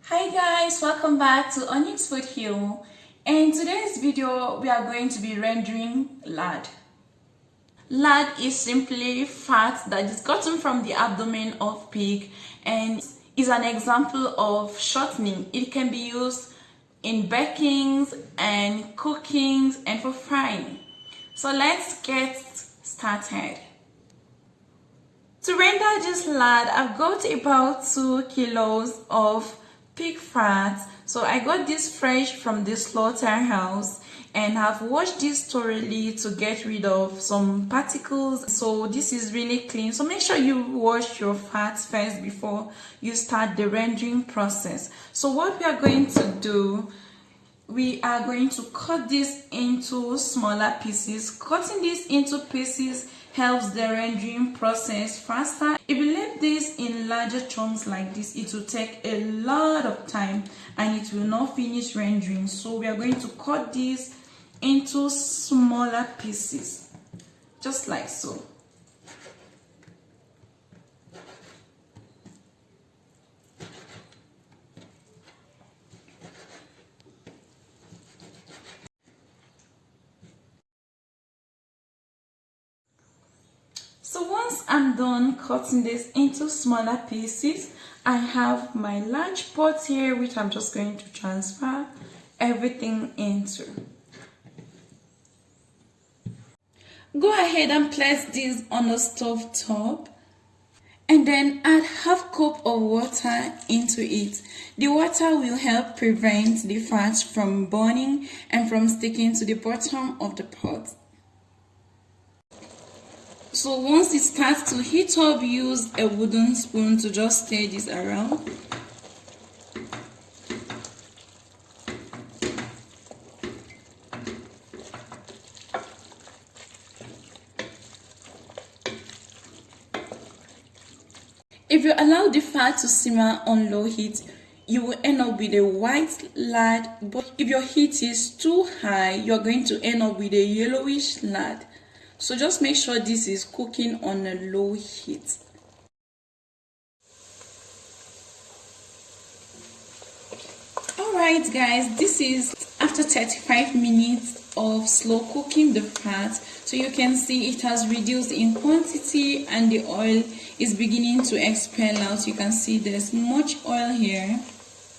Hi guys, welcome back to Onyx Food Hill. In today's video, we are going to be rendering lard. Lard is simply fat that is gotten from the abdomen of pig and is an example of shortening. It can be used in bakings and cookings and for frying. So let's get started. To render this lard, I've got about 2 kilos of pig fat. So I got this fresh from the slaughterhouse and have washed this thoroughly to get rid of some particles. So this is really clean. So make sure you wash your fat first before you start the rendering process. So what we are going to do, we are going to cut this into smaller pieces. Cutting this into pieces helps the rendering process faster. If you leave this in larger chunks like this, it will take a lot of time and it will not finish rendering. So we are going to cut this into smaller pieces, just like so. So once I'm done cutting this into smaller pieces, I have my large pot here which I'm just going to transfer everything into. Go ahead and place this on the stove top and then add half cup of water into it. The water will help prevent the fat from burning and from sticking to the bottom of the pot. So once it starts to heat up, use a wooden spoon to just stir this around. If you allow the fat to simmer on low heat, you will end up with a white lard, but if your heat is too high, you're going to end up with a yellowish lard. So just make sure this is cooking on a low heat. Alright guys, this is after 35 minutes of slow cooking the fat. So you can see it has reduced in quantity and the oil is beginning to expel out. You can see there's much oil here.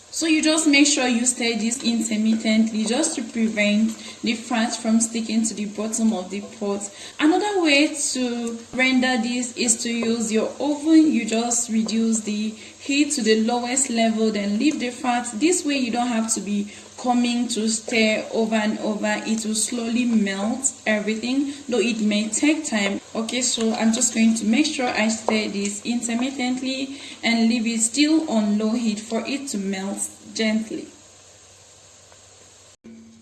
So you just make sure you stir this intermittently just to prevent the fat from sticking to the bottom of the pot. Another way to render this is to use your oven. You just reduce the heat to the lowest level, then leave the fat. This way you don't have to be coming to stir over and over. It will slowly melt everything, though it may take time. Okay, so I'm just going to make sure I stir this intermittently and leave it still on low heat for it to melt gently.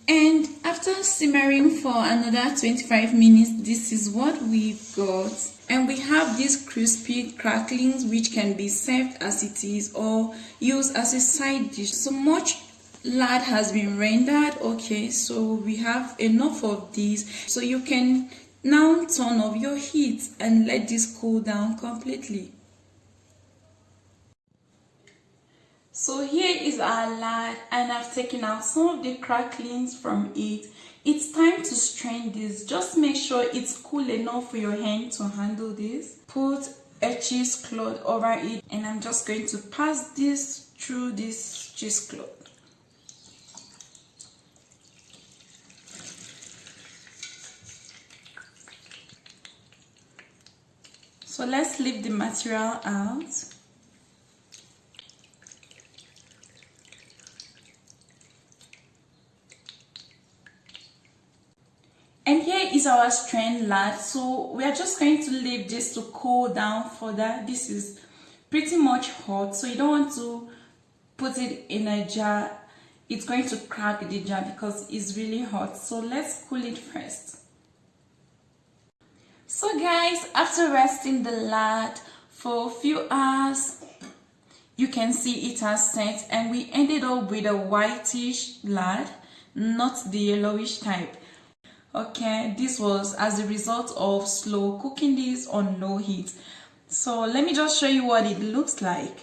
And after simmering for another 25 minutes, this is what we've got. And we have these crispy cracklings which can be served as it is or used as a side dish. So much lard has been rendered. Okay, so we have enough of these. So you can now turn off your heat and let this cool down completely. So here is our lard and I've taken out some of the cracklings from it. It's time to strain this. Just make sure it's cool enough for your hand to handle this. Put a cheesecloth over it and I'm just going to pass this through this cheesecloth. So let's leave the material out. And here is our strained lard. So we are just going to leave this to cool down further. This is pretty much hot, so you don't want to put it in a jar. It's going to crack the jar because it's really hot. So let's cool it first. So guys, after resting the lard for a few hours, you can see it has set and we ended up with a whitish lard, not the yellowish type. Okay, this was as a result of slow cooking this on low heat. So let me just show you what it looks like.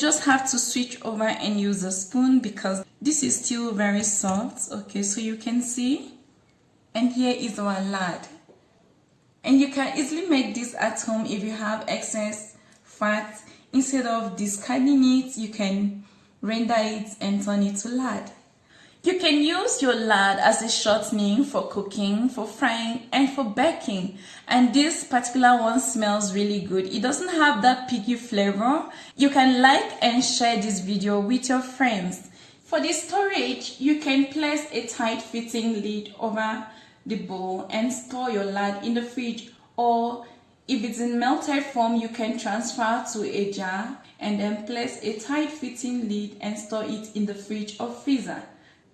just have to switch over and use a spoon because this is still very soft. Okay, so you can see, and here is our lard. And you can easily make this at home if you have excess fat. Instead of discarding it, you can render it and turn it to lard. You can use your lard as a shortening for cooking, for frying, and for baking. And this particular one smells really good. It doesn't have that piggy flavor. You can like and share this video with your friends. For the storage, you can place a tight-fitting lid over the bowl and store your lard in the fridge, or if it's in melted form, you can transfer to a jar and then place a tight-fitting lid and store it in the fridge or freezer.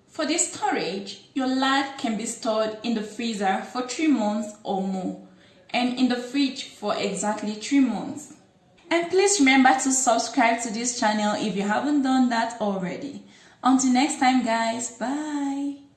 For the storage, your lard can be stored in the freezer for 3 months or more, and in the fridge for exactly 3 months. And please remember to subscribe to this channel if you haven't done that already. Until next time guys, bye!